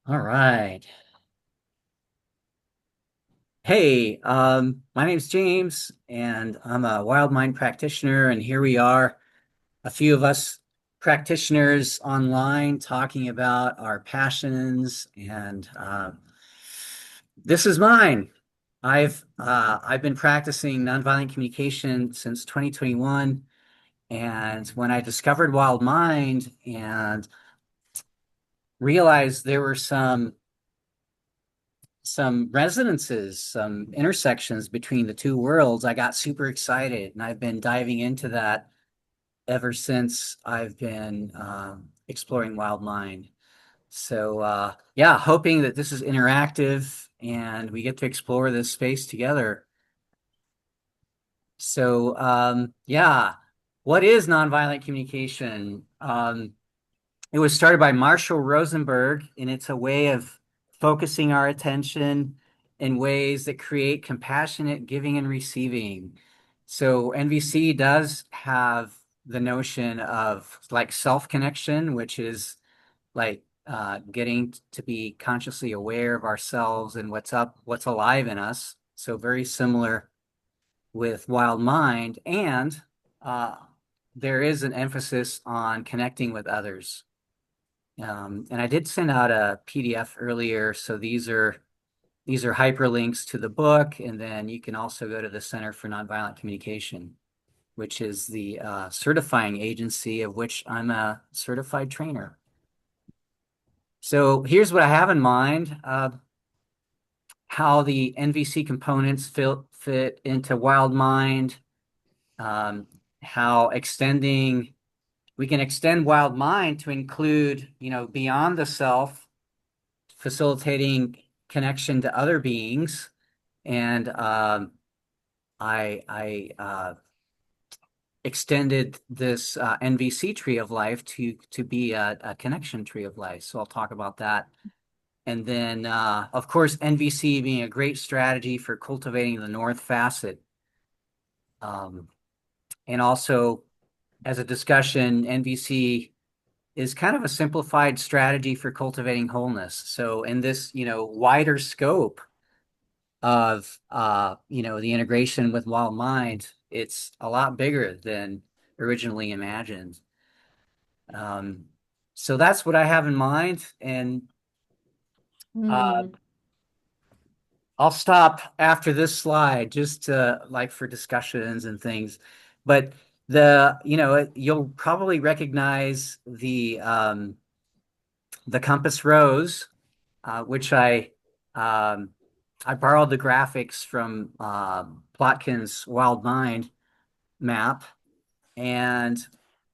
All right. Hey, my name's James, and I'm a wild mind practitioner. And here we are, a few of us practitioners online talking about our passions. And this is mine. I've been practicing nonviolent communication since 2021. And when I discovered Wild Mind and realized there were some resonances, some intersections between the two worlds, I got super excited, and I've been diving into that ever since I've been exploring Wild Mind. So yeah, hoping that this is interactive and we get to explore this space together. So yeah, what is nonviolent communication? It was started by Marshall Rosenberg, and it's a way of focusing our attention in ways that create compassionate giving and receiving. So NVC does have the notion of like self-connection, which is like getting to be consciously aware of ourselves and what's alive in us. So very similar with Wild Mind, and uh, there is an emphasis on connecting with others. And I did send out a PDF earlier, so these are hyperlinks to the book, and then you can also go to the Center for Nonviolent Communication, which is the certifying agency of which I'm a certified trainer. So here's what I have in mind, how the NVC components fit into Wild Mind, um, how we can extend Wild Mind to include, beyond the self, facilitating connection to other beings. And I extended this NVC tree of life to be a connection tree of life. So I'll talk about that. And then, of course, NVC being a great strategy for cultivating the North facet. Um, and also, as a discussion, NVC is kind of a simplified strategy for cultivating wholeness. So in this, wider scope of the integration with Wild Mind, it's a lot bigger than originally imagined. Um, so that's what I have in mind, and uh, Hmm. I'll stop after this slide just to like for discussions and things. But you'll probably recognize the compass rose, which um, I borrowed the graphics from Plotkin's Wild Mind map, and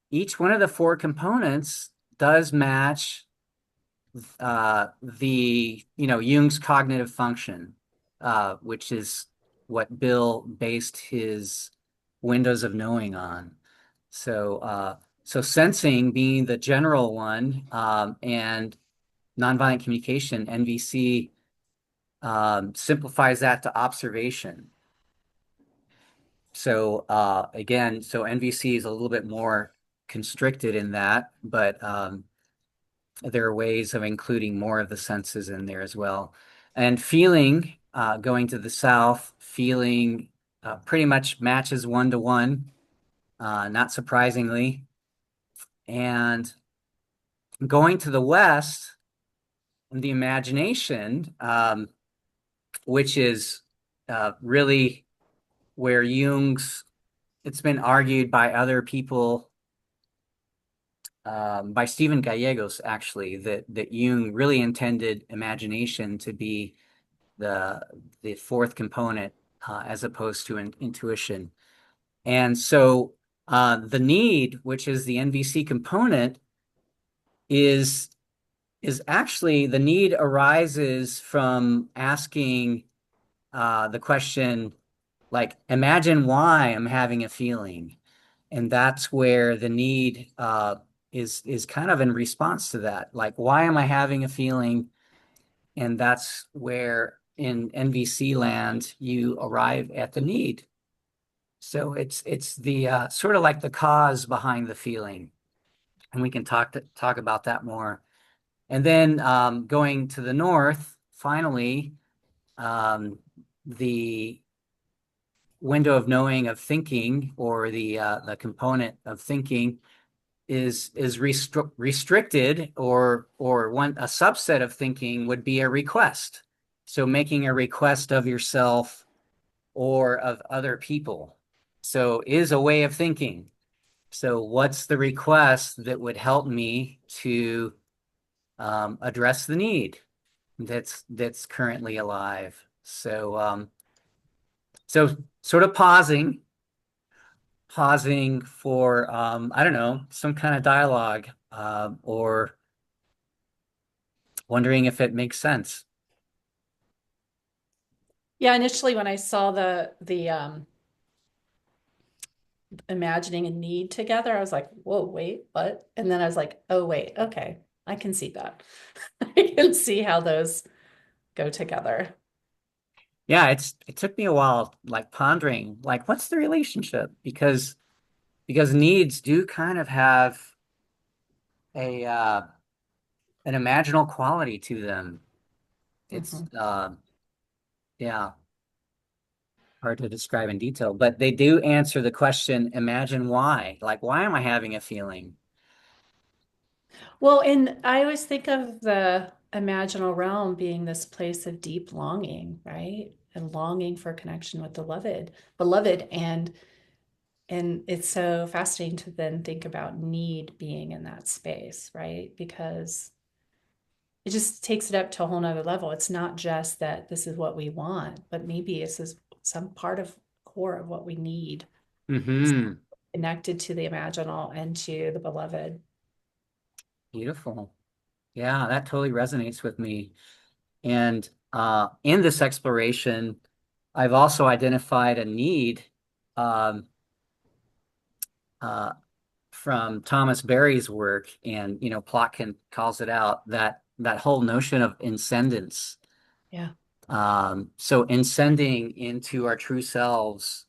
each one of the four components does match the Jung's cognitive function, which is what Bill based his windows of knowing on. So so sensing being the general one, and nonviolent communication, NVC, simplifies that to observation. So again, so NVC is a little bit more constricted in that, but there are ways of including more of the senses in there as well. And feeling, going to the south, feeling pretty much matches one to one, not surprisingly. And going to the west, the imagination, which is really where it's been argued by other people, by Stephen Gallegos actually, that Jung really intended imagination to be the the fourth component, as opposed to intuition. And so the need, which is the NVC component, is is actually the need arises from asking the question, like, imagine why I'm having a feeling. And that's where the need is kind of in response to that. Like, why am I having a feeling? And that's where in NVC land you arrive at the need. So it's the sort of like the cause behind the feeling, and we can talk about that more. And then going to the north, finally, um, the window of knowing of thinking, or the component of thinking, is restricted, or one a subset of thinking would be a request. So making a request of yourself or of other people. So is a way of thinking. So what's the request that would help me to address the need that's currently alive? So sort of pausing for I don't know, some kind of dialogue, or wondering if it makes sense. Yeah, initially when I saw the imagining and need together, I was like, whoa, wait, what? And then I was like, oh, wait, okay, I can see that. I can see how those go together. Yeah, it took me a while, like pondering, like what's the relationship? Because needs do kind of have a an imaginal quality to them. It's Mhm. yeah, hard to describe in detail, but they do answer the question, imagine why. Like, why am I having a feeling? Well, and I always think of the imaginal realm being this place of deep longing, right? And longing for connection with the beloved, and it's so fascinating to then think about need being in that space, right? Because it just takes it up to a whole nother level. It's not just that this is what we want, but maybe this is some part of core of what we need, Hmm. connected to the imaginal and to the beloved. Beautiful. Yeah, that totally resonates with me. And in this exploration, I've also identified a need, um, uh, from Thomas Berry's work, and Plotkin calls it out, that whole notion of incendence. Yeah. So incending into our true selves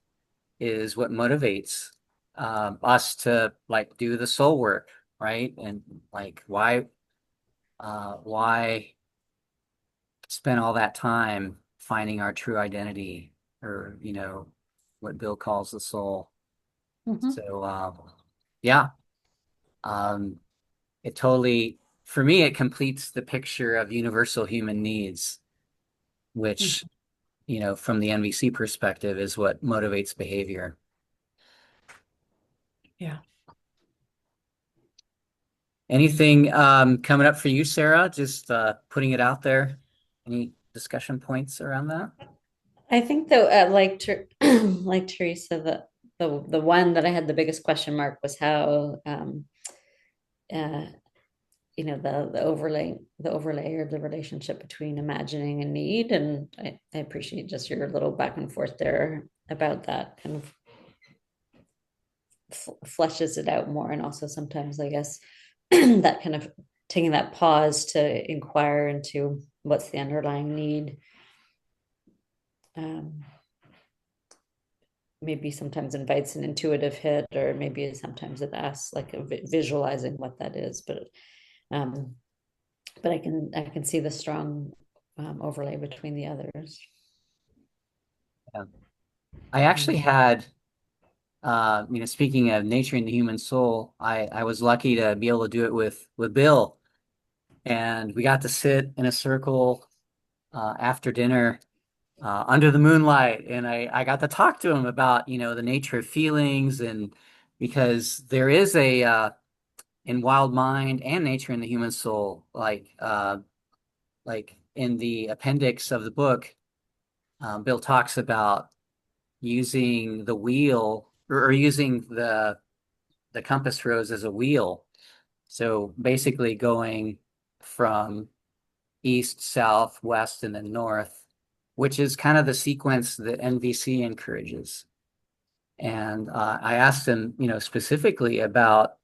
is what motivates us to like do the soul work, right? And like why spend all that time finding our true identity, or what Bill calls the soul. Hmm. So yeah, um, it totally, for me, it completes the picture of universal human needs, which, from the NVC perspective, is what motivates behavior. Yeah. Anything coming up for you, Sarah? Just putting it out there. Any discussion points around that? I think though, like Teresa, the one that I had the biggest question mark was how uh, the overlay of the relationship between imagining and need, and I appreciate just your little back and forth there about that, kind of fleshes it out more, and also sometimes I guess that kind of taking that pause to inquire into what's the underlying need. Um, Maybe sometimes invites an intuitive hit, or maybe sometimes it asks like visualizing what that is, um but I can see the strong overlay between the others. Yeah. I actually had, speaking of nurturing the human soul, I was lucky to be able to do it with Bill, and we got to sit in a circle after dinner under the moonlight, and I got to talk to him about the nature of feelings, and because there is a in Wild Mind and Nature in the Human Soul, like in the appendix of the book, Bill talks about using the wheel, or using the compass rose as a wheel. So basically going from east, south, west, and then north, which is kind of the sequence that NVC encourages. And I asked him, specifically about,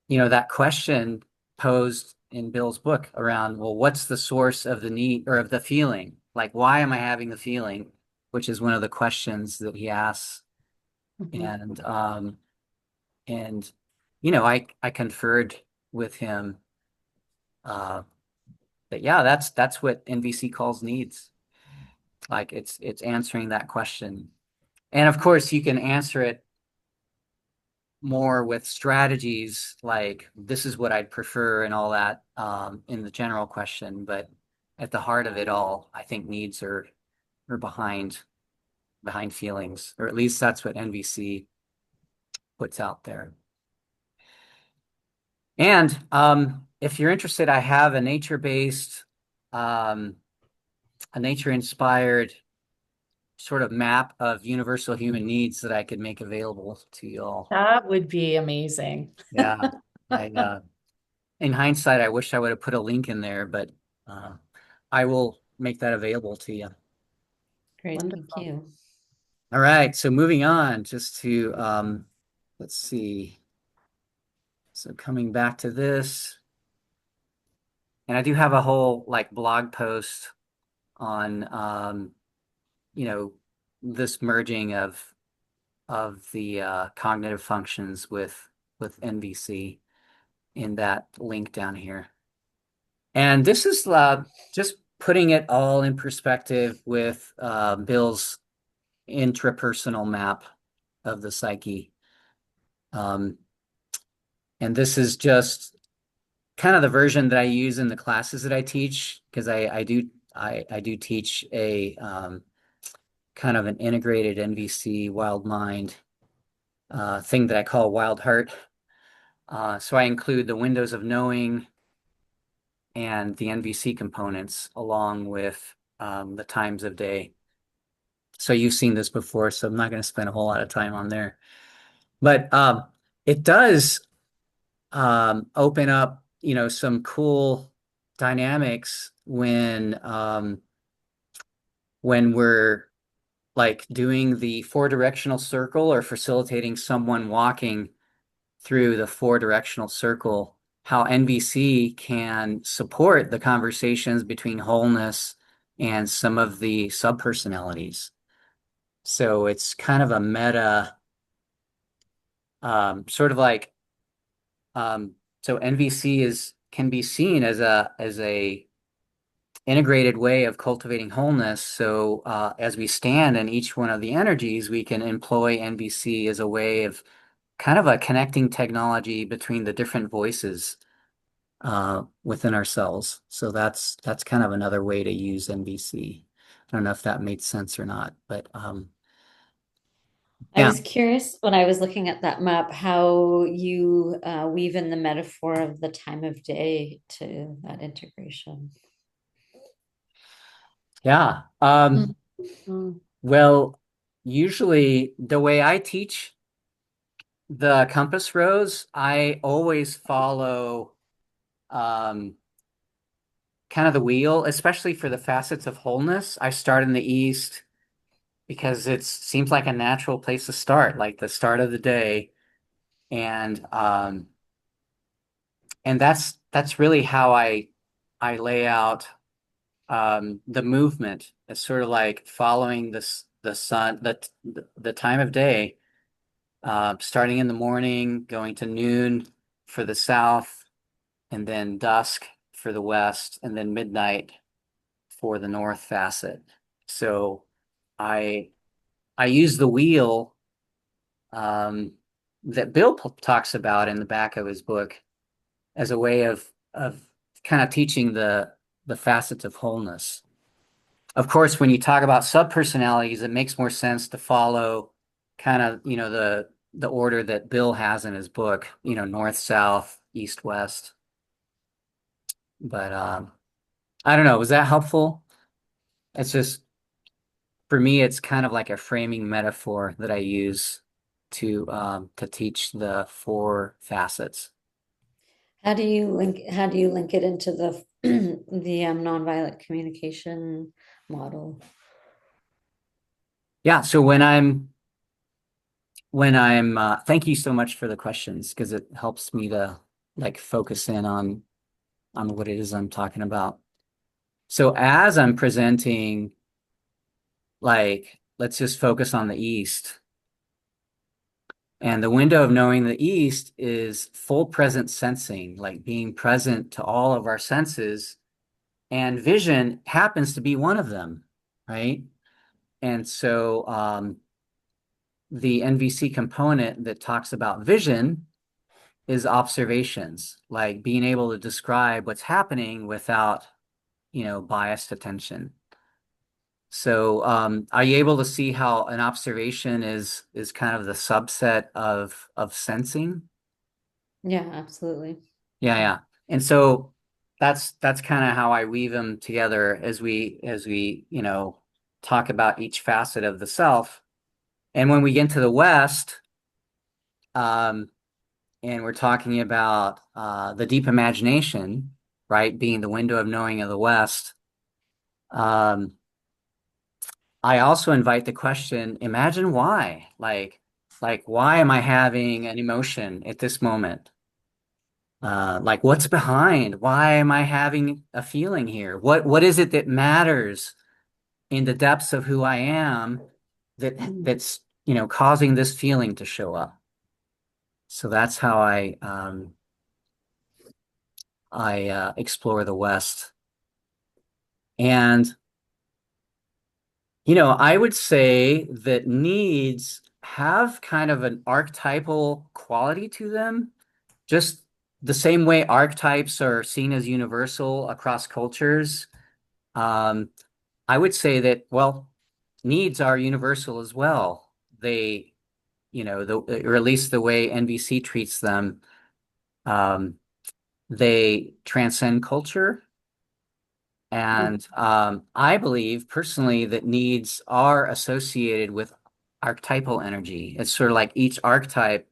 that question posed in Bill's book around, well, what's the source of the need or of the feeling? Like, why am I having the feeling? Which is one of the questions that he asks. Mhm. And I conferred with him, Uh, but yeah, that's what NVC calls needs. Like it's answering that question. And of course, you can answer it more with strategies like this is what I'd prefer and all that in the general question. But at the heart of it all, I think needs are behind feelings, or at least that's what NVC puts out there. And if you're interested, I have a nature-based, a nature-inspired sort of map of universal human needs that I could make available to you all. That would be amazing. Yeah, I in hindsight, I wish I would have put a link in there, but I will make that available to you. Great, thank Wonderful. you. All right, so moving on, just to let's see. So coming back to this, and I do have a whole like blog post on you know, this merging of the cognitive functions with NVC in that link down here. And this is just putting it all in perspective with Bill's intrapersonal map of the psyche. And this is just kind of the version that I use in the classes that I teach, because I do teach a kind of an integrated NVC wild mind thing that I call wild heart. So I include the windows of knowing and the NVC components along with the times of day. So you've seen this before, so I'm not going to spend a whole lot of time on there. But it does open up, you know, some cool dynamics when we're like doing the four directional circle or facilitating someone walking through the four directional circle, how NVC can support the conversations between wholeness and some of the subpersonalities. So it's kind of a meta, sort of like, so NVC can be seen as a integrated way of cultivating wholeness. So as we stand in each one of the energies, we can employ NVC as a way of kind of a connecting technology between the different voices within ourselves. So that's kind of another way to use NVC. I don't know if that made sense or not, but I yeah, was curious when I was looking at that map how you weave in the metaphor of the time of day to that integration. yeah. Mhm. Well, usually the way I teach the compass rose, I always follow um, kind of the wheel, especially for the facets of wholeness. I start in the east because it seems like a natural place to start, like the start of the day. And that's really how I lay out the movement. It's sort of like following the sun, the time of day, starting in the morning, going to noon for the south, and then dusk for the west, and then midnight for the north facet. So I I use the wheel um, that Bill talks about in the back of his book as a way of kind of teaching the facets of wholeness. Of course, when you talk about subpersonalities, it makes more sense to follow kind of, you know, the order that Bill has in his book, you know, north, south, east, west. But I don't know, was that helpful? It's just for me, it's kind of like a framing metaphor that I use to teach the four facets. How do you link it into the the nonviolent communication model? Yeah, so when I'm thank you so much for the questions because it helps me to like focus in on what it is I'm talking about. So as I'm presenting, like let's just focus on the East. And the window of knowing the East is full present sensing, like being present to all of our senses. And vision happens to be one of them, right? And so the NVC component that talks about vision is observations, like being able to describe what's happening without, biased attention. So, are you able to see how an observation is kind of the subset of sensing? Yeah, absolutely. Yeah, yeah. And so that's kind of how I weave them together as we, talk about each facet of the self. And when we get into the West, um, and we're talking about the deep imagination, right, being the window of knowing of the West, um, I also invite the question, imagine why. Like why am I having an emotion at this moment? Like what's behind? Why am I having a feeling here? What is it that matters in the depths of who I am that's causing this feeling to show up? So that's how I explore the West. And I would say that needs have kind of an archetypal quality to them, just the same way archetypes are seen as universal across cultures. Um, I would say that, well, needs are universal as well. They, or at least the way NVC treats them, um, they transcend culture. And I believe personally that needs are associated with archetypal energy. It's sort of like each archetype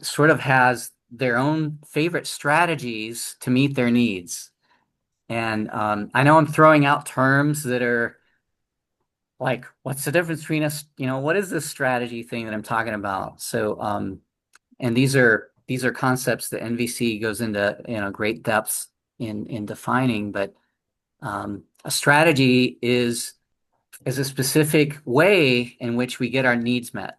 sort of has their own favorite strategies to meet their needs. And I know I'm throwing out terms that are like, what's the difference between us? What is this strategy thing that I'm talking about? So, and these are concepts that NVC goes into, great depths in defining, but a strategy is a specific way in which we get our needs met.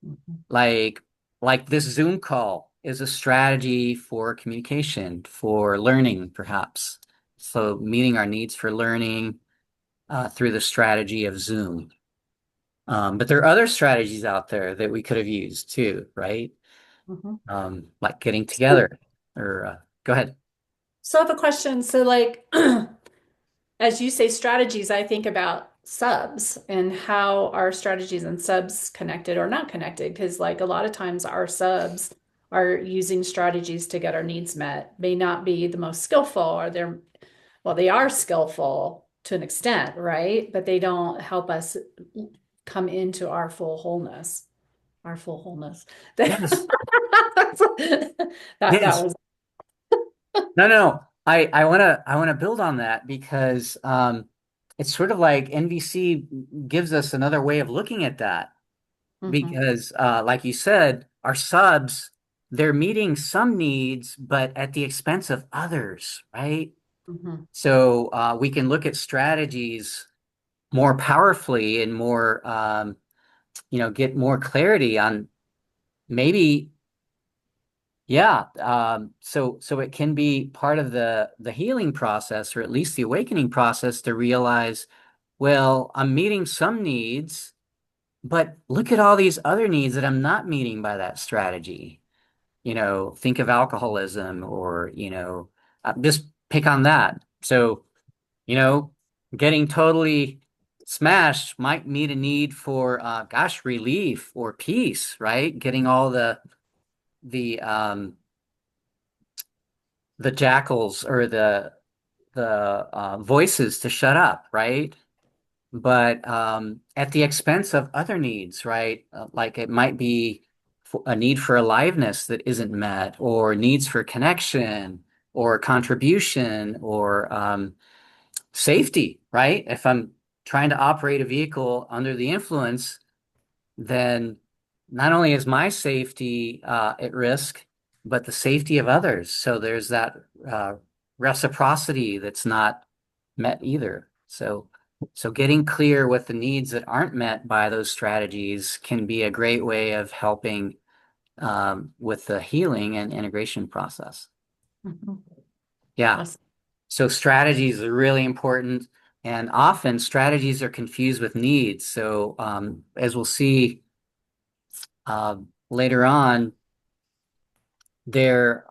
Mhm. Like like this Zoom call is a strategy for communication, for learning, perhaps. So meeting our needs for learning through the strategy of Zoom. But there are other strategies out there that we could have used too, right? Mhm. Like getting So, together. Or go ahead. so I have a question. So, like, as you say, strategies, I think about subs and how our strategies and subs connected or not connected. Because, like, a lot of times our subs are using strategies to get our needs met, may not be the most skillful, or well, they are skillful to an extent, right? But they don't help us come into our full wholeness, our full wholeness. Yes. That Yes. was. No, no. I wanna build on that because it's sort of like NVC gives us another way of looking at that Mhm, because like you said, our subs, they're meeting some needs, but at the expense of others, right? mhm, So we can look at strategies more powerfully and more get more clarity on maybe. Yeah, so it can be part of the healing process, or at least the awakening process, to realize, well, I'm meeting some needs, but look at all these other needs that I'm not meeting by that strategy. Think of alcoholism, or just pick on that. So, you know, getting totally smashed might meet a need for, gosh, relief or peace, right? Getting all the the jackals or the voices to shut up, right? But at the expense of other needs, right? Like it might be a need for aliveness that isn't met, or needs for connection, or contribution, or safety, right? If I'm trying to operate a vehicle under the influence, then not only is my safety at risk, but the safety of others. So there's that reciprocity that's not met either. So So getting clear with the needs that aren't met by those strategies can be a great way of helping with the healing and integration process. Mhm. Yeah. Awesome. So strategies are really important, and often strategies are confused with needs. So as we'll see later on, there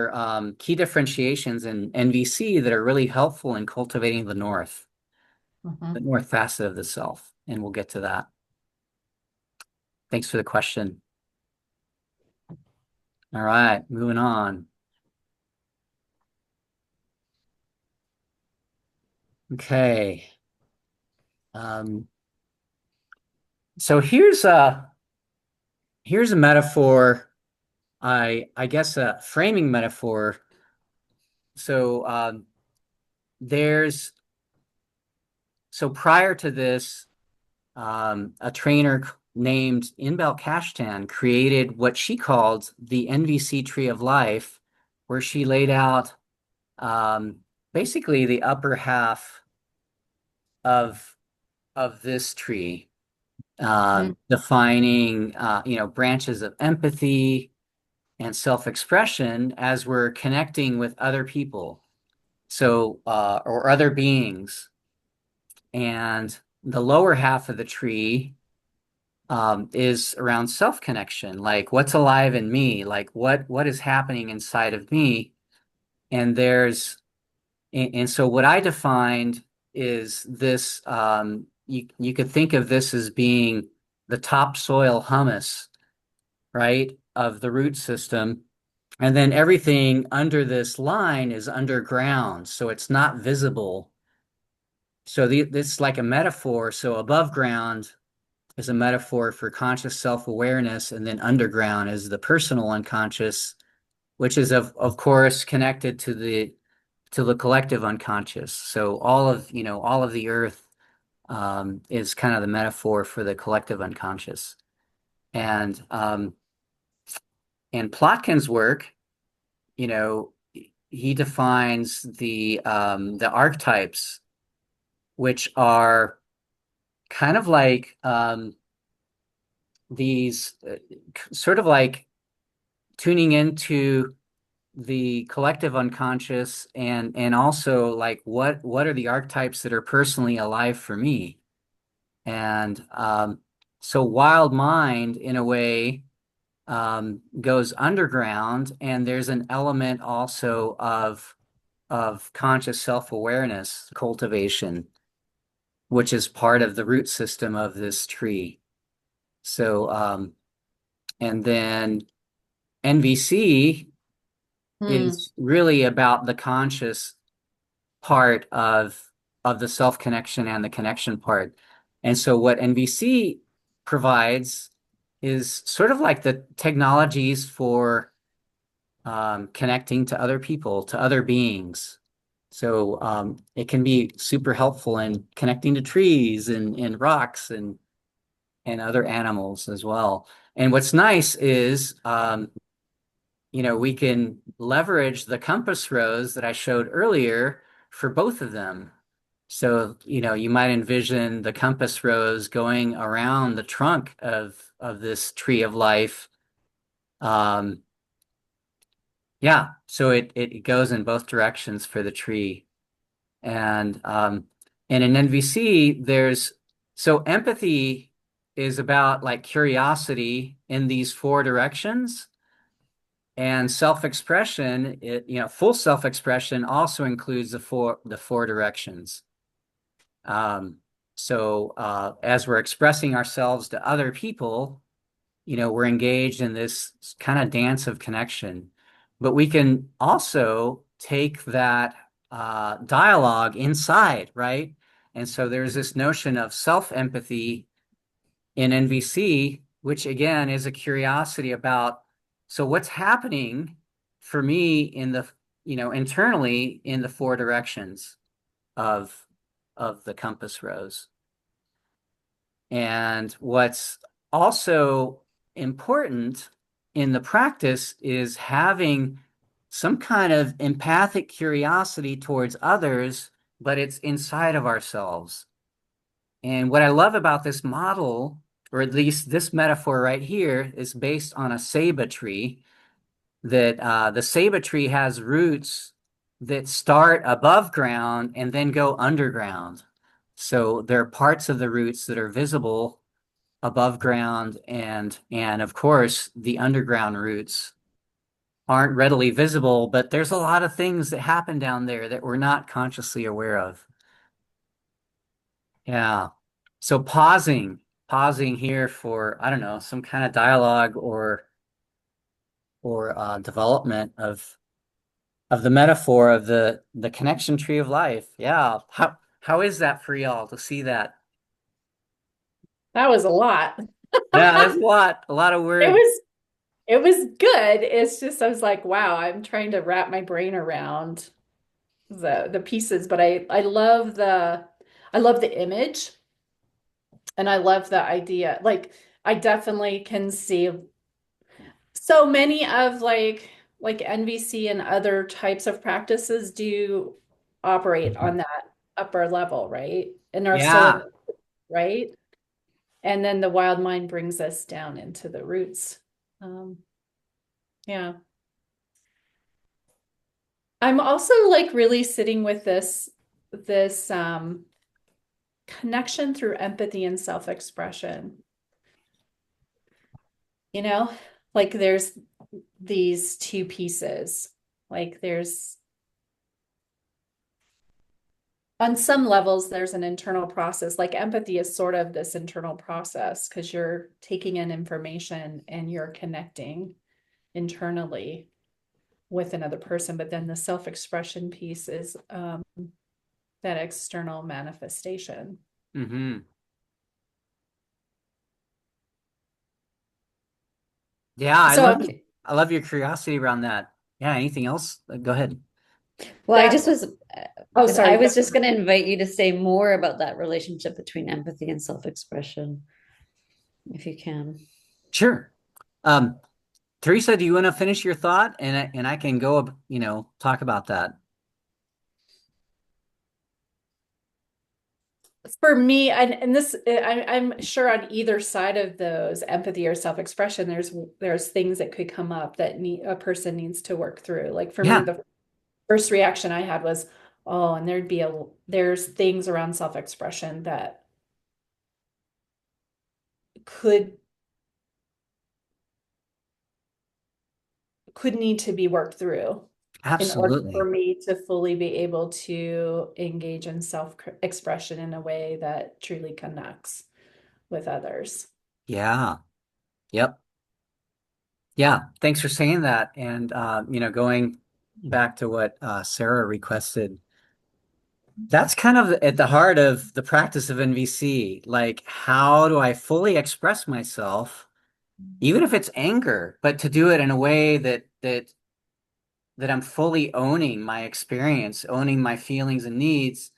are key differentiations in NVC that are really helpful in cultivating the Mhm. north facet of the self, and we'll get to that. Thanks for the question. All right, moving on. Okay. Um, so here's a metaphor, I guess a framing metaphor. So there's so prior to this, a trainer named Inbel Kashtan created what she called the NVC tree of life, where she laid out um, basically the upper half of this tree, Mm. defining branches of empathy and self-expression as we're connecting with other people, so or other beings. And the lower half of the tree is around self-connection, like what's alive in me, like what is happening inside of me. And so what I defined is this, you could think of this as being the topsoil humus, right, of the root system. And then everything under this line is underground, so it's not visible. So this is like a metaphor. So above ground is a metaphor for conscious self-awareness, and then underground is the personal unconscious, which is of course connected to the collective unconscious. So all of the earth is kind of the metaphor for the collective unconscious. And in Plotkin's work, you know, he defines the archetypes, which are kind of like these sort of like tuning into the collective unconscious, and also like what are the archetypes that are personally alive for me. And so Wild Mind, in a way, goes underground, and there's an element also of conscious self-awareness cultivation, which is part of the root system of this tree. So, and then NVC Mm. is really about the conscious part of the self-connection and the connection part. And so what NVC provides is sort of like the technologies for connecting to other people, to other beings. So it can be super helpful in connecting to trees and rocks and other animals as well. And what's nice is we can leverage the compass rose that I showed earlier for both of them. So, you might envision the compass rose going around the trunk of this tree of life. Um, yeah, so it goes in both directions for the tree. And in NVC, so empathy is about like curiosity in these four directions. And self-expression, full self-expression also includes the four directions. So as we're expressing ourselves to other people, we're engaged in this kind of dance of connection. But we can also take that dialogue inside, right? And so there's this notion of self-empathy in NVC, which again is a curiosity about, so what's happening for me internally in the four directions of the compass rose. And what's also important in the practice is having some kind of empathic curiosity towards others, but it's inside of ourselves. And what I love about this model, or at least this metaphor right here, is based on a ceiba tree. That the ceiba tree has roots that start above ground and then go underground. So there are parts of the roots that are visible above ground, and of course the underground roots aren't readily visible, but there's a lot of things that happen down there that we're not consciously aware of. Yeah. So pausing here for, I don't know, some kind of dialogue or development of the metaphor of the connection tree of life. Yeah. How is that for y'all to see that? That was a lot. Yeah, that's a lot of It words. was it was good. It's just I was like, wow, I'm trying to wrap my brain around the pieces, but I love the image and I love the idea. Like I definitely can see so many of like NVC and other types of practices do operate on that upper level, right? And are so Yeah, important, right? And then the wild mind brings us down into the roots. Um, yeah. I'm also like really sitting with this connection through empathy and self-expression. You know, like there's these two pieces. Like there's on some levels there's an internal process. Like empathy is sort of this internal process because you're taking in information and you're connecting internally with another person, but then the self-expression piece is that external manifestation. hmm Yeah, So I love your curiosity around that. Yeah, anything else? Go ahead. Well, I that, just was, oh, I sorry. was just going to invite you to say more about that relationship between empathy and self-expression, if you can. Sure. Um, Teresa, do you want to finish your thought and I can go, talk about that. For me, and this, I'm sure on either side of those empathy or self-expression, there's things that could come up that a person needs to work through. Like for me, Yeah, the first reaction I had was, oh, and there's things around self-expression that could need to be worked through in order for absolutely. me to fully be able to engage in self-expression in a way that truly connects with others. Yeah. Yep. Yeah. Thanks for saying that. And going back to what Sarah requested, that's kind of at the heart of the practice of NVC. Like, how do I fully express myself, even if it's anger, but to do it in a way that I'm fully owning my experience, owning my feelings and needs,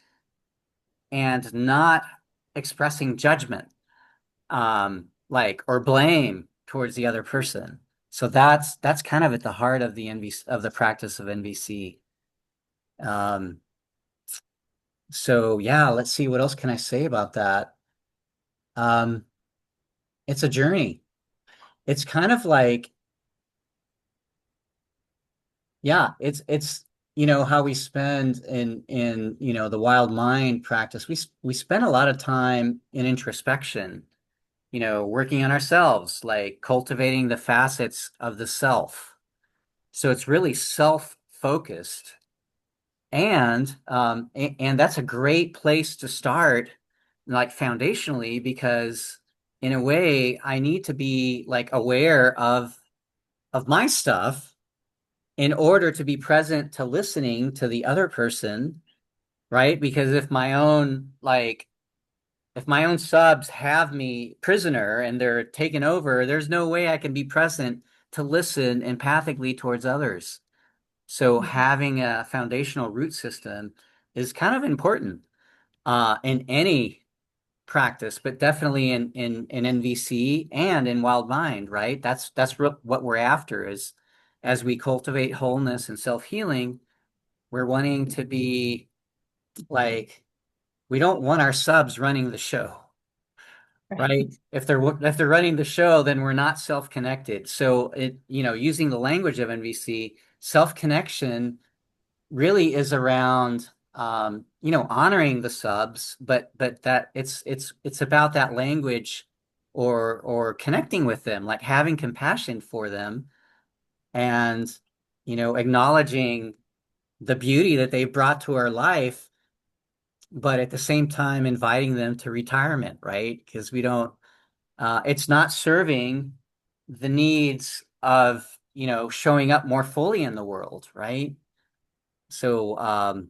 and not expressing judgment, like or blame towards the other person. So that's kind of at the heart of the NVC of the practice of NVC. Um, so yeah, let's see what else can I say about that. Um, it's a journey. It's kind of like, yeah, it's how we spend in the wild mind practice. We spend a lot of time in introspection, working on ourselves, like cultivating the facets of the self. So it's really self-focused. And that's a great place to start, like foundationally, because in a way, I need to be like aware of my stuff in order to be present to listening to the other person, right? Because if my own subs have me prisoner and they're taken over, there's no way I can be present to listen empathically towards others. So Mhm. having a foundational root system is kind of important in any practice, but definitely in NVC and in Wild Mind, right? What we're after is as we cultivate wholeness and self-healing, we're wanting to be like we don't want our subs running the show, Right. right? If they're running the show, then we're not self-connected. So using the language of NVC, self-connection really is around honoring the subs, but that it's about that language or connecting with them, like having compassion for them and acknowledging the beauty that they brought to our life, but at the same time inviting them to retirement, right? Because we don't it's not serving the needs of showing up more fully in the world, right? So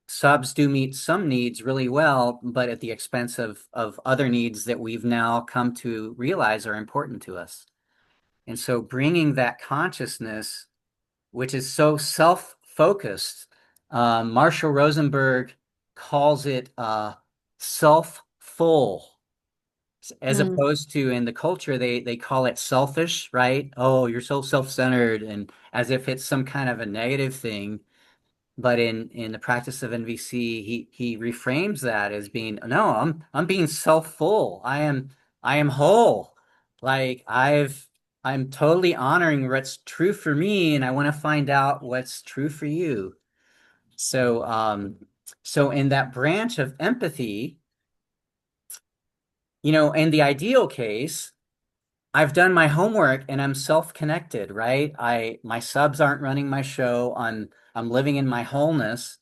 subs do meet some needs really well, but at the expense of other needs that we've now come to realize are important to us. And so bringing that consciousness, which is so self-focused, Marshall Rosenberg calls it self-full, as Mm. opposed to in the culture they call it selfish, right? Oh, you're so self-centered, and as if it's some kind of a negative thing. But in the practice of NVC, he reframes that as being, no, I'm being self-full. I am whole. Like I'm totally honoring what's true for me, and I want to find out what's true for you. So so in that branch of empathy, in the ideal case, I've done my homework and I'm self-connected, right? My subs aren't running my show. I'm living in my wholeness.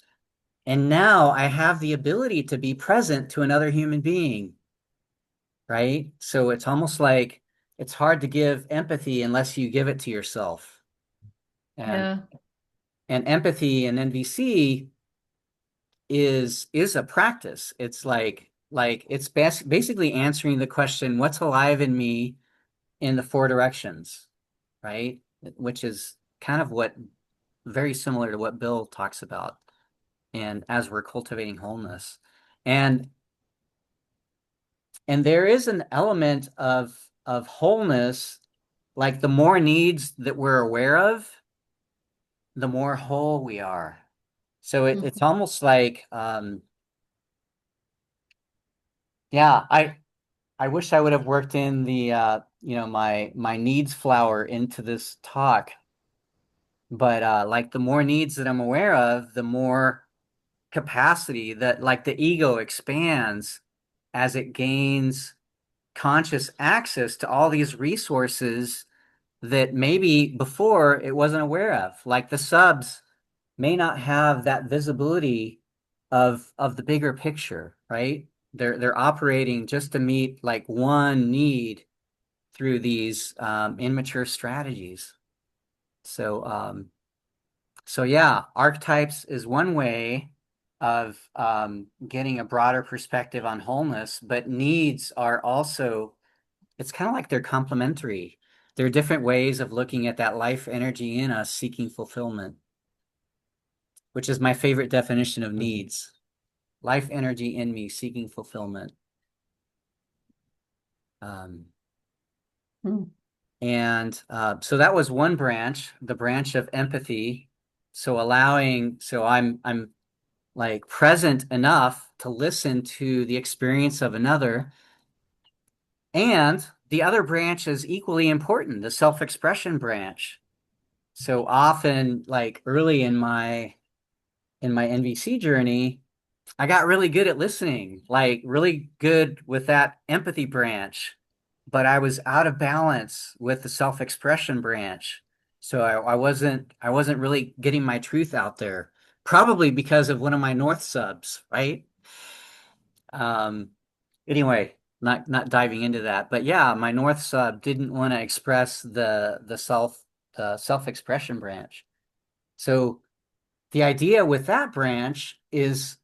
And now I have the ability to be present to another human being, right? So it's almost like it's hard to give empathy unless you give it to yourself. And Yeah. and empathy in NVC is a practice. It's like it's basically answering the question, what's alive in me in the four directions, right? Which is kind of what very similar to what Bill talks about and as we're cultivating wholeness. And And there is an element of wholeness, like the more needs that we're aware of, the more whole we are. So it's Mhm. almost like, yeah, I wish I would have worked in the my needs flower into this talk, but like the more needs that I'm aware of, the more capacity that like the ego expands as it gains conscious access to all these resources that maybe before it wasn't aware of. Like the subs may not have that visibility of the bigger picture, right? They're operating just to meet like one need through these immature strategies. So so yeah, archetypes is one way of getting a broader perspective on wholeness, but needs are also, it's kind of like they're complementary. There are different ways of looking at that life energy in us seeking fulfillment, which is my favorite definition of needs. Life energy in me seeking fulfillment. Um, Mm. and so that was one branch, the branch of empathy. So I'm like present enough to listen to the experience of another. And the other branch is equally important, the self-expression branch. So often, like early in my NVC journey, I got really good at listening, like really good with that empathy branch, but I was out of balance with the self-expression branch. So I wasn't really getting my truth out there, probably because of one of my North subs, right? Um, anyway, not diving into that, but yeah, my North sub didn't want to express the self-expression branch. So the idea with that branch is,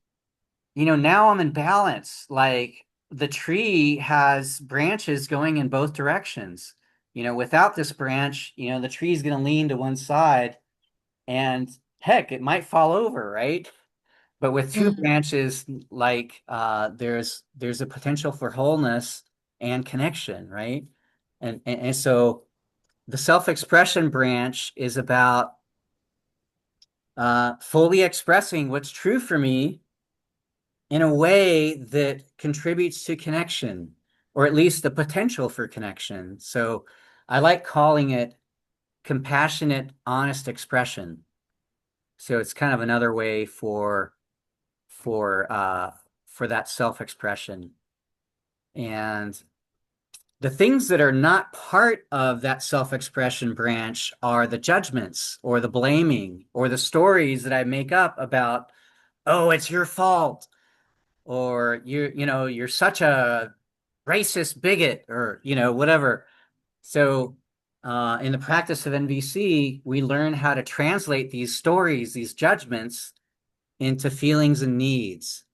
now I'm in balance. Like the tree has branches going in both directions. Without this branch, the tree is going to lean to one side and heck, it might fall over, right? But with two Mm. branches, like there's a potential for wholeness and connection, right? And so the self-expression branch is about fully expressing what's true for me in a way that contributes to connection, or at least the potential for connection. So I like calling it compassionate, honest expression. So it's kind of another way for uh for that self-expression. And the things that are not part of that self-expression branch are the judgments or the blaming or the stories that I make up about, oh, it's your fault, or you're such a racist bigot, or whatever. So in the practice of NVC, we learn how to translate these stories, these judgments, into feelings and needs.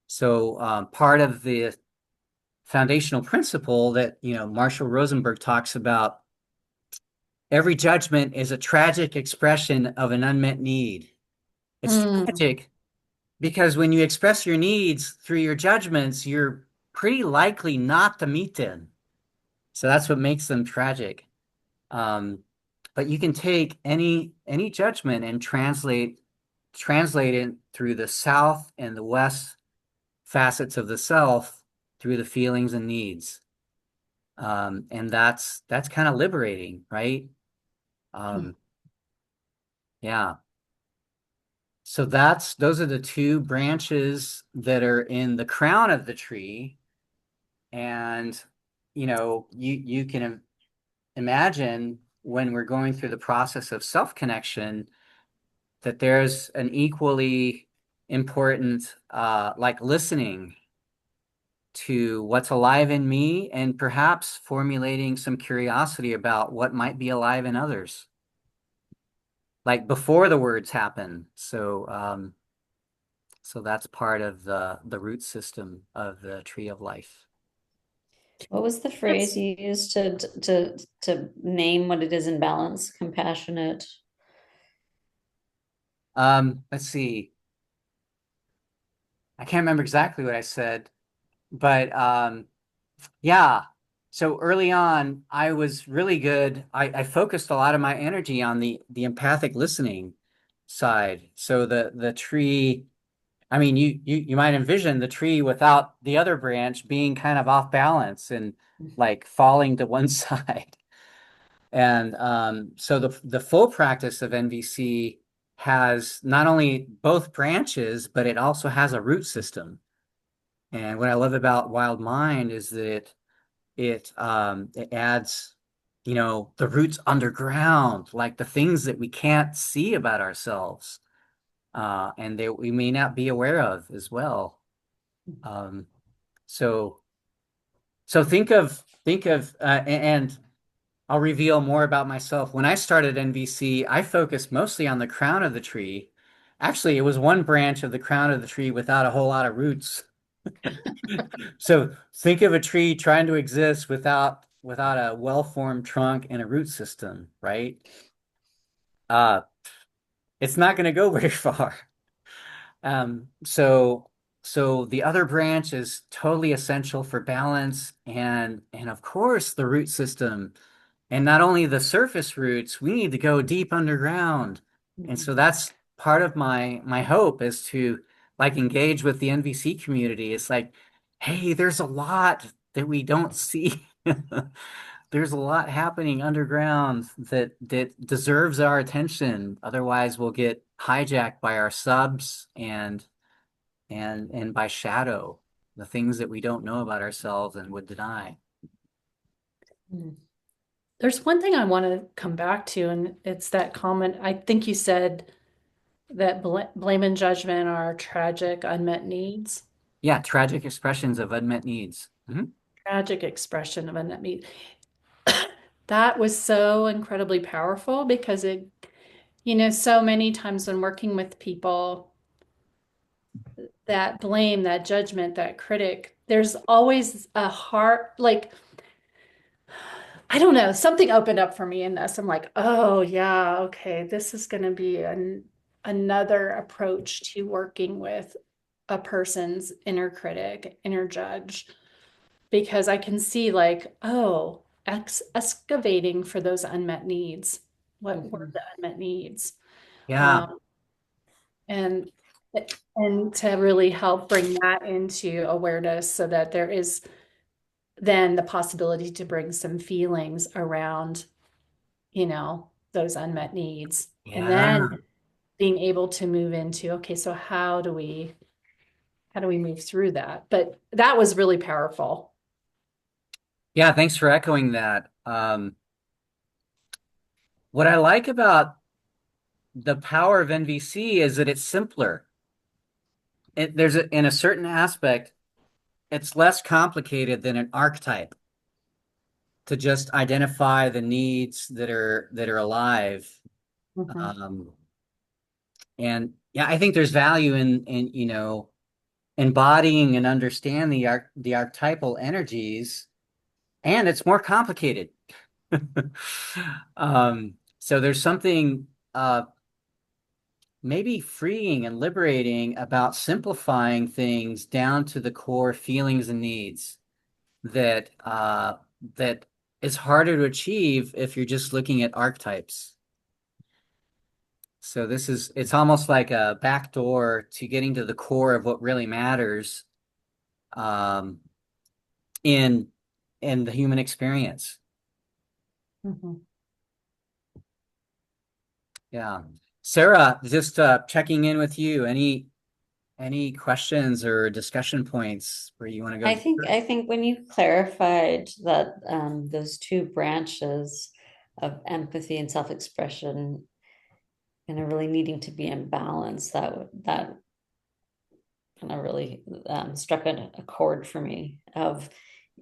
So part of the foundational principle that Marshall Rosenberg talks about, every judgment is a tragic expression of an unmet need. It's Mm. tragic because when you express your needs through your judgments, you're pretty likely not to meet them. So that's what makes them tragic. Um, but you can take any judgment and translate it through the south and the west facets of the self through the feelings and needs. And that's kind of liberating, right? Um, yeah. So those are the two branches that are in the crown of the tree. And you can imagine when we're going through the process of self-connection that there's an equally important like listening to what's alive in me and perhaps formulating some curiosity about what might be alive in others, like before the words happen. So that's part of the root system of the tree of life. What was the phrase That's you used to name what it is in balance? Compassionate. Let's see. I can't remember exactly what I said, but yeah. So early on, I was really good. I focused a lot of my energy on the empathic listening side. So the tree, I mean, you might envision the tree without the other branch being kind of off balance and like falling to one side. And so the full practice of NVC has not only both branches, but it also has a root system. And what I love about Wild Mind is that it adds, the roots underground, like the things that we can't see about ourselves, and that we may not be aware of as well. Um, so so think of and I'll reveal more about myself. When I started NVC, I focused mostly on the crown of the tree. Actually, it was one branch of the crown of the tree without a whole lot of roots. So think of a tree trying to exist without a well-formed trunk and a root system, right? Uh, it's not going to go very far. So the other branch is totally essential for balance, and of course the root system. And not only the surface roots, we need to go deep underground. And so that's part of my hope, is to like engage with the NVC community. It's like, hey, there's a lot that we don't see. There's a lot happening underground that deserves our attention. Otherwise, we'll get hijacked by our subs and by shadow, the things that we don't know about ourselves and would deny. There's one thing I want to come back to, and it's that comment. I think you said that blame and judgment are tragic unmet needs. Yeah, tragic expressions of unmet needs. Tragic expression of unmet need. That was so incredibly powerful because so many times when working with people, that blame, that judgment, that critic, there's always a heart, like, I don't know, something opened up for me in this. I'm like, oh, yeah, okay, this is going to be another approach to working with a person's inner critic, inner judge, because I can see, like, oh, excavating for those unmet needs. What were the unmet needs? Yeah. Um, and And to really help bring that into awareness so that there is then the possibility to bring some feelings around, those unmet needs. And Yeah. then being able to move into, okay, so how do we move through that? But that was really powerful. Yeah, thanks for echoing that. What I like about the power of NVC is that it's simpler. In a certain aspect, it's less complicated than an archetype to just identify the needs that are alive. Mhm. Um, and yeah, I think there's value in embodying and understanding the archetypal energies, and it's more complicated. So there's something maybe freeing and liberating about simplifying things down to the core feelings and needs that is harder to achieve if you're just looking at archetypes. So it's almost like a backdoor to getting to the core of what really matters um, in in the human experience. Mhm. Yeah. Sarah, just checking in with you. Any questions or discussion points where you want to go deeper? I think when you clarified that those two branches of empathy and self-expression and are really needing to be in balance, that kind of really struck a chord for me of,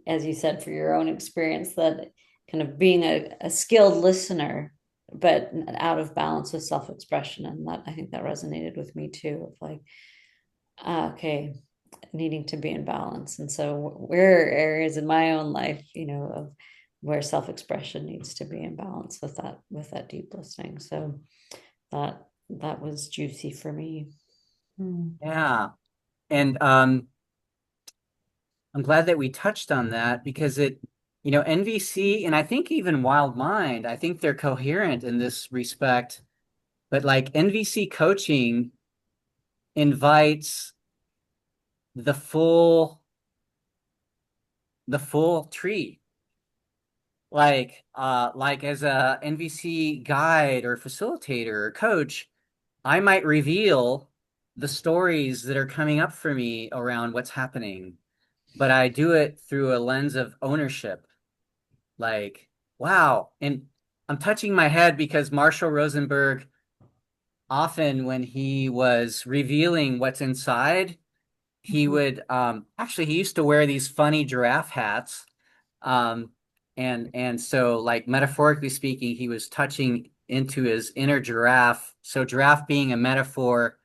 as you said, for your own experience, that kind of being a skilled listener, but out of balance with self-expression. And that, I think that resonated with me too, of like, okay, needing to be in balance. And so where are areas in my own life, of where self-expression needs to be in balance with that deep listening. So that was juicy for me. Mm. Yeah. And I'm glad that we touched on that because NVC and I think even Wild Mind, I think they're coherent in this respect. But like NVC coaching invites the full the full tree. Like as a NVC guide or facilitator or coach, I might reveal the stories that are coming up for me around what's happening, but I do it through a lens of ownership. Like, wow. And I'm touching my head because Marshall Rosenberg, often when he was revealing what's inside, he Mhm. would actually he used to wear these funny giraffe hats. Um, and so like metaphorically speaking, he was touching into his inner giraffe. So giraffe being a metaphor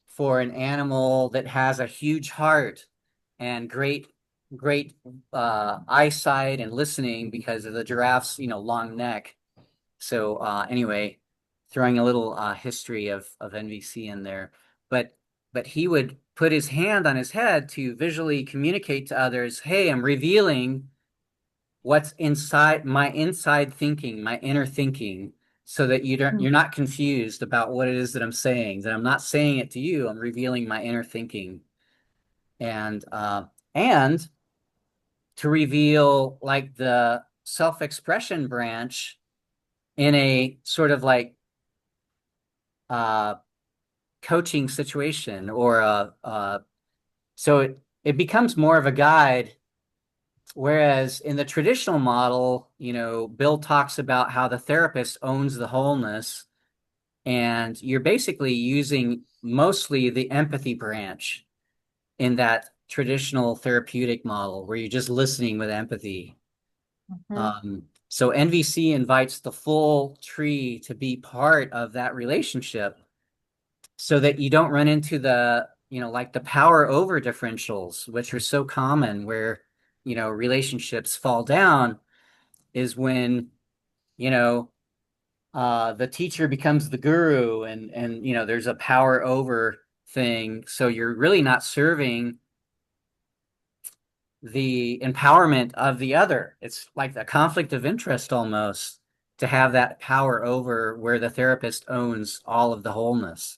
for an animal that has a huge heart and great eyesight and listening because of the giraffe's long neck. So anyway, throwing a little history of NVC in there, but he would put his hand on his head to visually communicate to others, hey, I'm revealing what's inside my inside thinking, my inner thinking, so that you're not confused about what it is that I'm saying, that I'm not saying it to you, I'm revealing my inner thinking. And to reveal like the self-expression branch in a sort of like uh coaching situation or so it becomes more of a guide. Whereas in the traditional model, Bill talks about how the therapist owns the wholeness, and you're basically using mostly the empathy branch in that traditional therapeutic model where you're just listening with empathy. Mhm. So NVC invites the full tree to be part of that relationship so that you don't run into like the power over differentials, which are so common where, relationships fall down is when, you know, the teacher becomes the guru and there's a power over thing. So you're really not serving the empowerment of the other. It's like a conflict of interest almost to have that power over where the therapist owns all of the wholeness.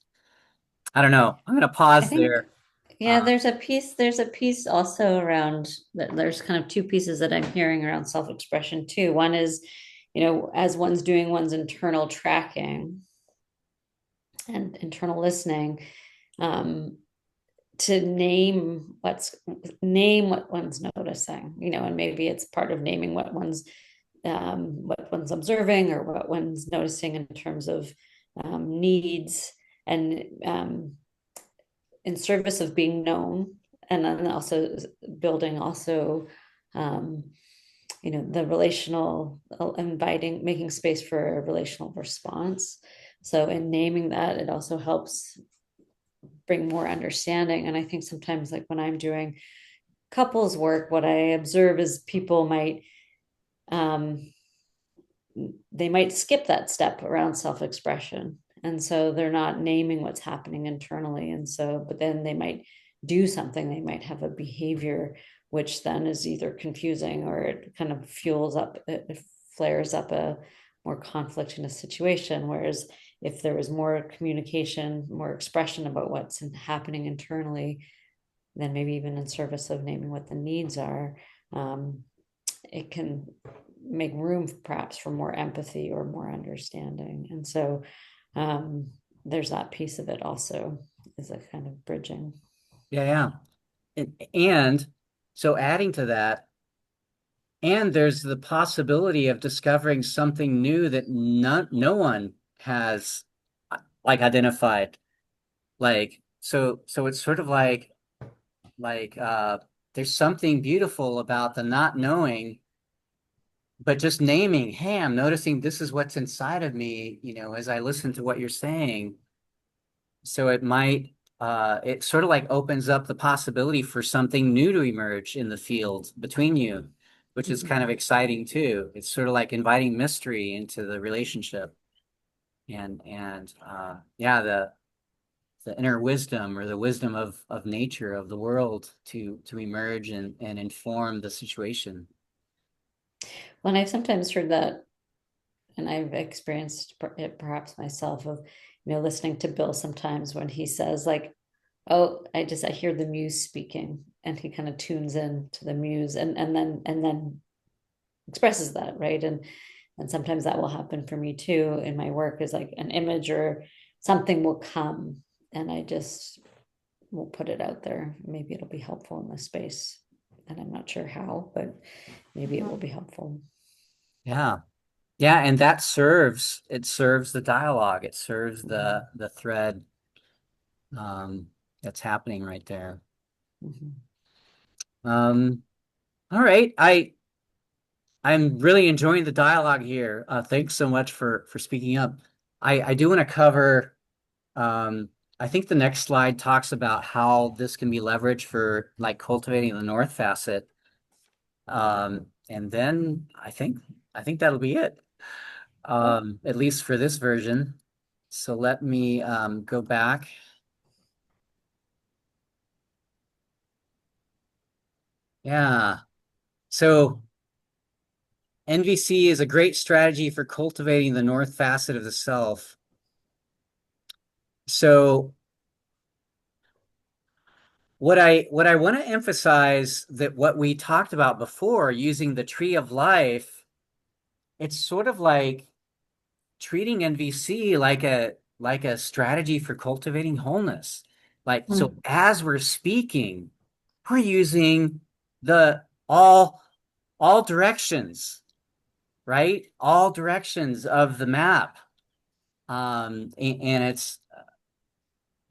I don't know. I'm going to I pause think, there. yeah, there's a piece also around that. There's kind of two pieces that I'm hearing around self-expression too. One is, as one's doing one's internal tracking and internal listening, um, to name what one's noticing, and maybe it's part of naming what one's observing or what one's noticing in terms of needs, and in service of being known, and then also building also um, the relational, inviting, making space for a relational response. So in naming that, it also helps bring more understanding. And I think sometimes, like when I'm doing couples work, what I observe is people um, might skip that step around self-expression, and so they're not naming what's happening internally, and so but then they might do something, they might have a behavior which then is either confusing, or it kind of it flares up a more conflict in a situation. Whereas if there was more communication, more expression about what's happening internally, then maybe even in service of naming what the needs are, um, it can make room perhaps for more empathy or more understanding. And so there's that piece of it also, is a kind of bridging. Yeah, yeah. And so adding to that, and there's the possibility of discovering something new that no one has like identified. So it's sort of like there's something beautiful about the not knowing, but just naming, hey, I'm noticing this is what's inside of me, as I listen to what you're saying. So it sort of like opens up the possibility for something new to emerge in the field between you, which is kind of Mm-hmm. exciting too. It's sort of like inviting mystery into the relationship, and yeah, the inner wisdom, or the wisdom of nature, of the world, to emerge and inform the situation. When I've sometimes heard that, and I've experienced it perhaps myself, of listening to Bill sometimes when he says like, oh, I hear the muse speaking, and he kind of tunes in to the muse, and then expresses that, right? And sometimes that will happen for me too in my work, is like an image or something will come, and I just will put it out there. Maybe it'll be helpful in this space, and I'm not sure how, but maybe it will be helpful. Yeah. Yeah, and it serves the dialogue. It serves the thread um that's happening right there. Mm-hmm. Um, all right. I'm really enjoying the dialogue here. Thanks so much for speaking up. I do want to cover I think the next slide talks about how this can be leveraged for like cultivating the North facet. And then I think that'll be it. At least for this version. So let me go back. Yeah. So NVC is a great strategy for cultivating the North facet of the self. So what I want to emphasize, that what we talked about before, using the tree of life, it's sort of like treating NVC like a strategy for cultivating wholeness. Like, so Mm-hmm. as we're speaking, we're using the all directions, right? All directions of the map. And it's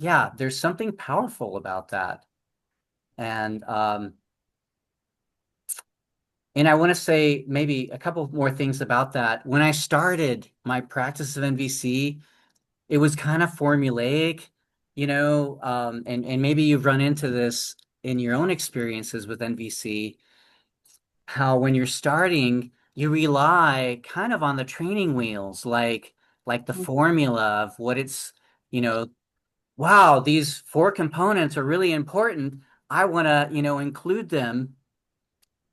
yeah, there's something powerful about that. And and I want to say maybe a couple more things about that. When I started my practice of NVC, it was kind of formulaic, and maybe you've run into this in your own experiences with NVC, how when you're starting, you rely kind of on the training wheels, like the formula of what it's, you know, wow, these four components are really important. I want to, include them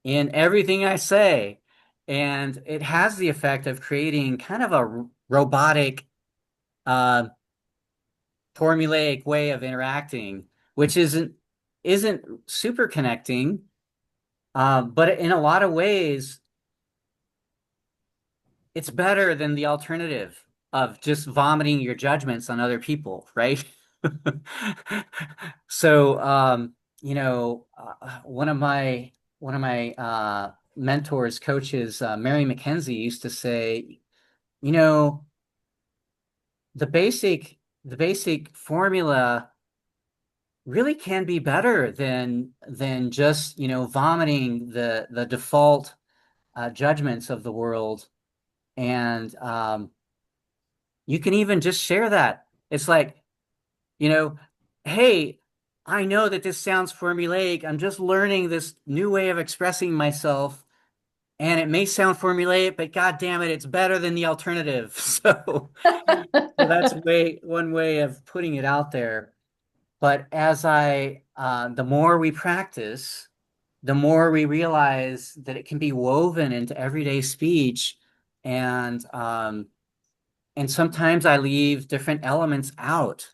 in everything I say. And it has the effect of creating kind of a robotic uh, formulaic way of interacting, which isn't super connecting, but in a lot of ways, it's better than the alternative of just vomiting your judgments on other people, right? So, one of my mentors, coaches, Mary McKenzie used to say, you know, the basic formula really can be better than just, vomiting the default judgments of the world. And you can even just share that. It's like, you know, hey, I know that this sounds formulaic. I'm just learning this new way of expressing myself, and it may sound formulaic, but God damn it, it's better than the alternative. So that's one way of putting it out there. But the more we practice, the more we realize that it can be woven into everyday speech, and and sometimes I leave different elements out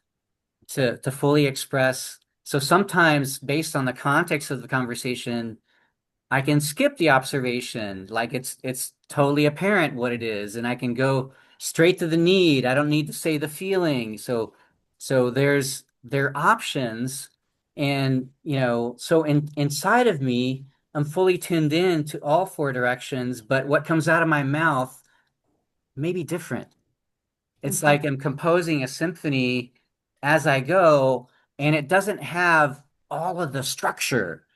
to fully express. So sometimes, based on the context of the conversation, I can skip the observation, like it's totally apparent what it is, and I can go straight to the need. I don't need to say the feeling. So there are options, and so inside of me, I'm fully tuned in to all four directions, but what comes out of my mouth may be different. It's Mhm. like I'm composing a symphony as I go, and it doesn't have all of the structure.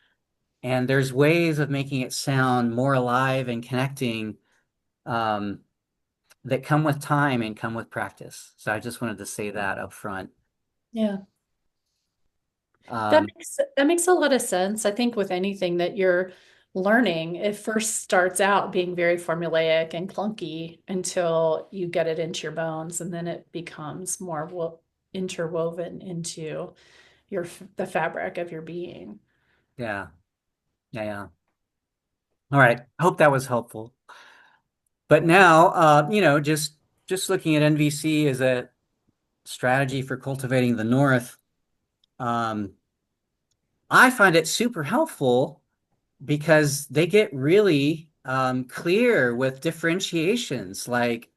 And there's ways of making it sound more alive and connecting, um, that come with time and come with practice. So I just wanted to say that up front. Yeah. That Um, makes a lot of sense. I think with anything that you're learning, it first starts out being very formulaic and clunky until you get it into your bones, and then it becomes more interwoven into the fabric of your being. yeah, yeah, yeah. All right. Hope that was helpful. But now, just looking at NVC as a strategy for cultivating the North, um, I find it super helpful because they get really clear with differentiations, like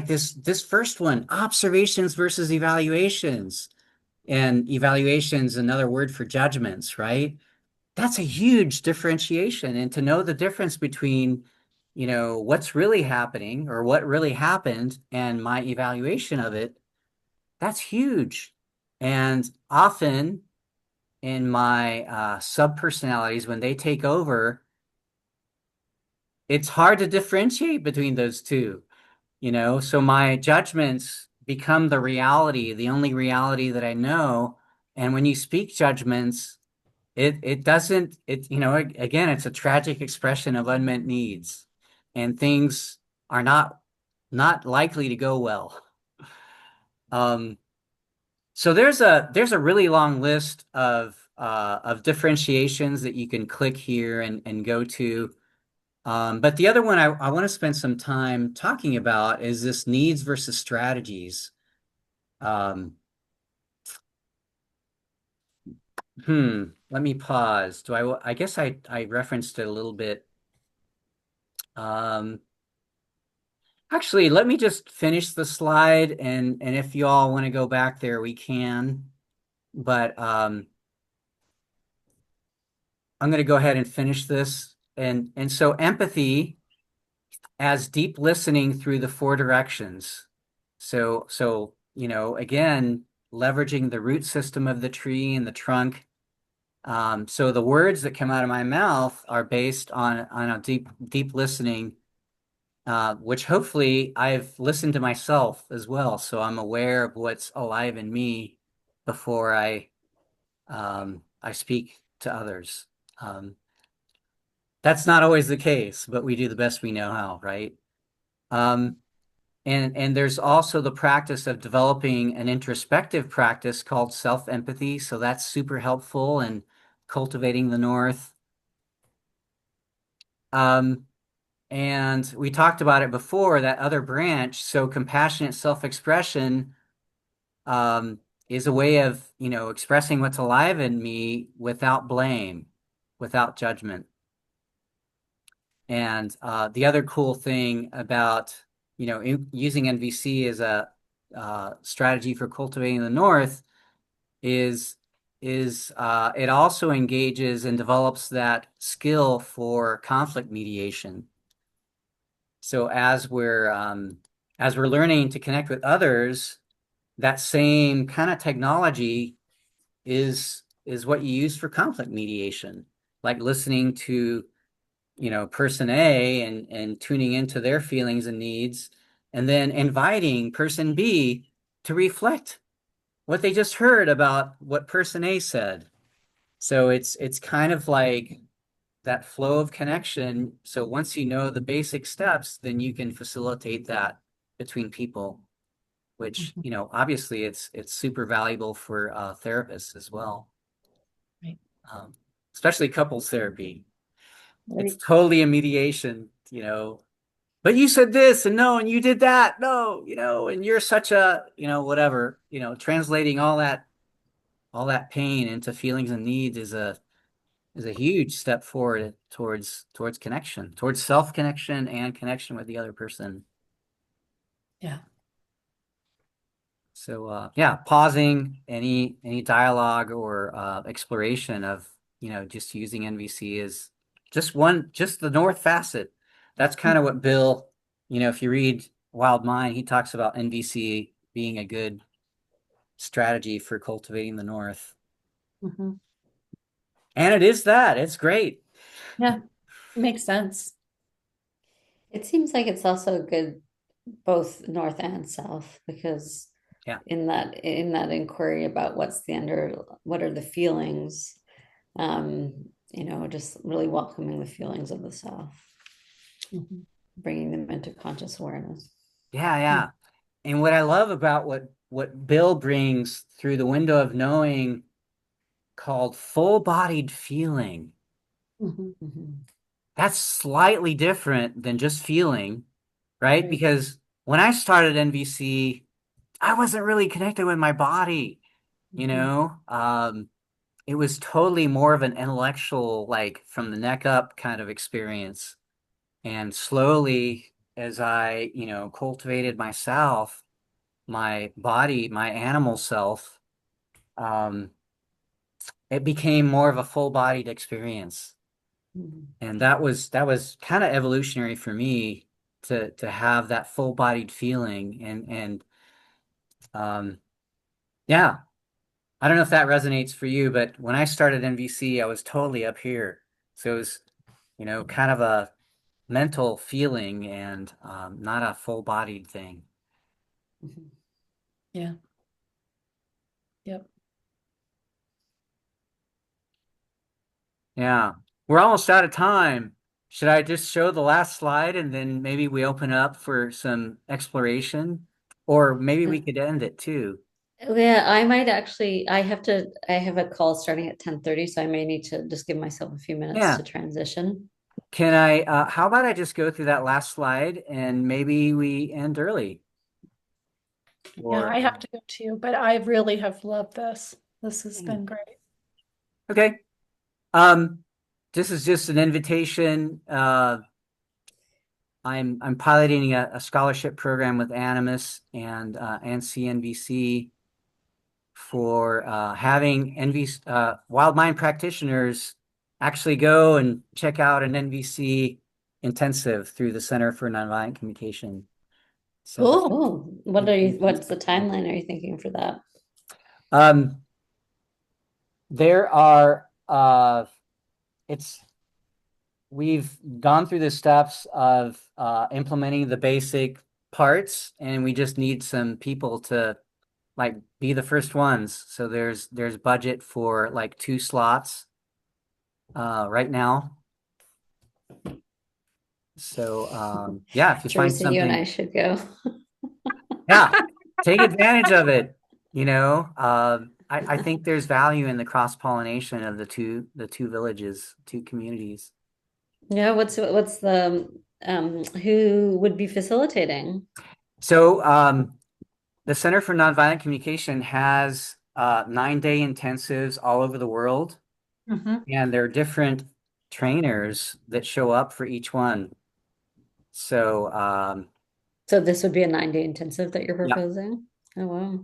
this first one, observations versus evaluations. And evaluations, another word for judgments, right? That's a huge differentiation. And to know the difference between, what's really happening or what really happened and my evaluation of it, that's huge. And often in my subpersonalities, when they take over, it's hard to differentiate between those two, So my judgments become the reality, the only reality that I know. And when you speak judgments, it doesn't, again, it's a tragic expression of unmet needs, and things are not likely to go well. Um, so there's a really long list of differentiations that you can click here and go to. But the other one I want to spend some time talking about is this needs versus strategies. Um, Let me pause. I guess I referenced it a little bit. Um, Actually, let me just finish the slide, and if you all want to go back there, we can. But I'm going to go ahead and finish this. And so empathy as deep listening through the four directions. So again, leveraging the root system of the tree and the trunk. So the words that come out of my mouth are based on a deep listening, which hopefully I've listened to myself as well. So I'm aware of what's alive in me before I speak to others. Um, that's not always the case, but we do the best we know how, right? Um, and there's also the practice of developing an introspective practice called self-empathy. So that's super helpful in cultivating the North. Um, and we talked about it before, that other branch. So compassionate self-expression, is a way of, expressing what's alive in me without blame, without judgment. And the other cool thing about, using NVC as a strategy for cultivating the North is it also engages and develops that skill for conflict mediation. So as we're learning to connect with others, that same kind of technology is what you use for conflict mediation, like listening to, person A and tuning into their feelings and needs, and then inviting person B to reflect what they just heard about what person A said. So it's kind of like that flow of connection. So once you know the basic steps, then you can facilitate that between people, which, Mhm. obviously it's super valuable for therapists as well. Right. Especially couples therapy. It's Right. totally a mediation, but you said this and no, and you did that. No, and you're such a, whatever, translating all that pain into feelings and needs is a huge step forward towards connection, towards self-connection and connection with the other person. Yeah. So yeah, pausing any dialogue or exploration of, just using NVC is just the North facet. That's kind of what Bill, if you read Wild Mind, he talks about NVC being a good strategy for cultivating the North. Mm-hmm. And it is that. It's great. Yeah. Makes sense. It seems like it's also good both north and south, because Yeah. in that inquiry about what are the feelings, just really welcoming the feelings of the south, Mm-hmm. bringing them into conscious awareness. Yeah, yeah. And what I love about what Bill brings through the window of knowing called full-bodied feeling, Mm-hmm. Mhm. that's slightly different than just feeling, right? Right. Because when I started NVC, I wasn't really connected with my body, you Mhm. know? It was totally more of an intellectual, like from the neck up kind of experience. And slowly, as I, cultivated myself, my body, my animal self, um, it became more of a full-bodied experience. Mhm. And that was kind of evolutionary for me to have that full-bodied feeling. And yeah, I don't know if that resonates for you, but when I started NVC, I was totally up here. So it was, kind of a mental feeling and not a full-bodied thing. Mhm. Yeah. Yep. Yeah. We're almost out of time. Should I just show the last slide and then maybe we open up for some exploration? Or maybe we could end it too. Yeah, I might actually, I have a call starting at 10:30, so I may need to just give myself a few minutes Yeah. to transition. How about I just go through that last slide and maybe we end early? Yeah, Or, I have to go too, but I really have loved this. This has hmm, been great. okay. Um, this is just an invitation. I'm piloting a scholarship program with Animus and NVC for having Wild Mind practitioners actually go and check out an NVC intensive through the Center for Nonviolent Communication. So this Cool. Oh, what's the timeline are you thinking for that? um, there are it's we've gone through the steps of implementing the basic parts, and we just need some people to like be the first ones. So there's budget for like 2 slots right now. So yeah, if you find Teresa, you and I something, should go. yeah, take advantage of it. I think there's value in the cross-pollination of the two villages, two communities. Yeah, what's the who would be facilitating? So the Center for Nonviolent Communication has 9-day intensives all over the world, Mhm. and there are different trainers that show up for each one. So, So this would be a 9-day intensive that you're yeah, proposing? Oh, wow.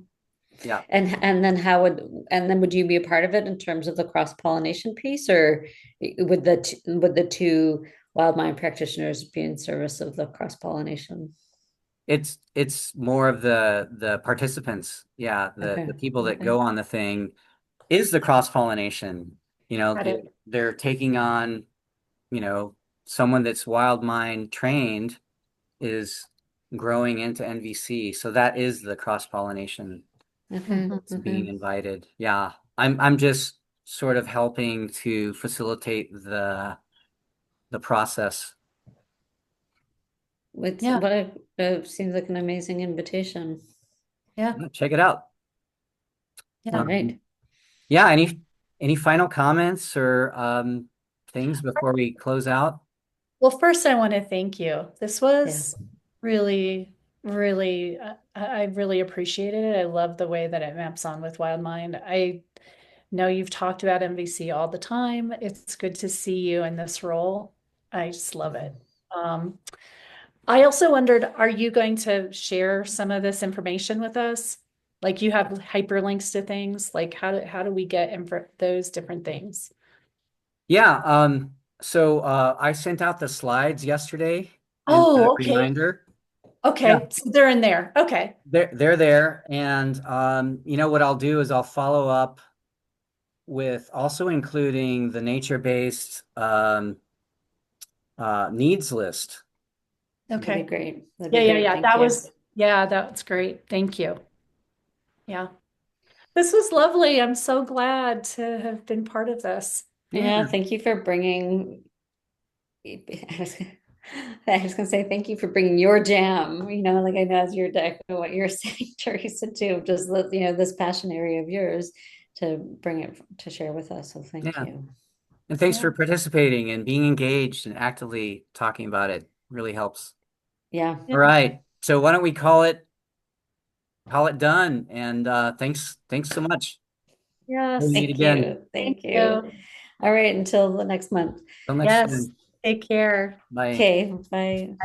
yeah. And then would you be a part of it in terms of the cross-pollination piece, or would the two wild mind practitioners be in service of the cross-pollination? It's more of the participants. Yeah, Okay. the people that Okay. go on the thing is the cross-pollination. Got it. They're taking on, someone that's wild mind trained is growing into NVC. So that is the cross-pollination Okay. Mhm. that's Okay. being invited. Yeah. I'm just sort of helping to facilitate the process. With Yeah. what seems like an amazing invitation. Yeah. Yeah, check it out. All Yeah. right. Yeah, any final comments or things before we close out? Well, first, I want to thank you. This Yeah. was really, really, I really appreciated it. I love the way that it maps on with Wild Mind. I know you've talked about MVC all the time. It's good to see you in this role. I just love it. Um, I also wondered, are you going to share some of this information with us? Like you have hyperlinks to things, like how do we get info those different things? Yeah, so I sent out the slides yesterday in the Oh, okay. reminder. Yeah, Okay. So they're in there. Okay. they're there. And what I'll do is I'll follow up with also including the nature-based needs list. That'd be Okay. great. That'd Yeah, be yeah, great. yeah. Thank you. Yeah, that's great. Thank you. Yeah. This was lovely. I'm so glad to have been part of this. Yeah, Yeah, thank you for bringing. I was, I was gonna say thank you for bringing your jam. Like I know as your deck, what you're saying, Teresa, too. Just this passion area of yours to bring it to share with us. So thank yeah. you. And thanks Yeah. for participating and being engaged and actively talking about it. Really helps. Yeah. All Yeah. right. So why don't we call it done? And thanks so much. We'll Yes. meet Thank again. you. Thank Thank you. you. All right, until the next month. Till next Yes. time. Take care. Bye. Okay, bye.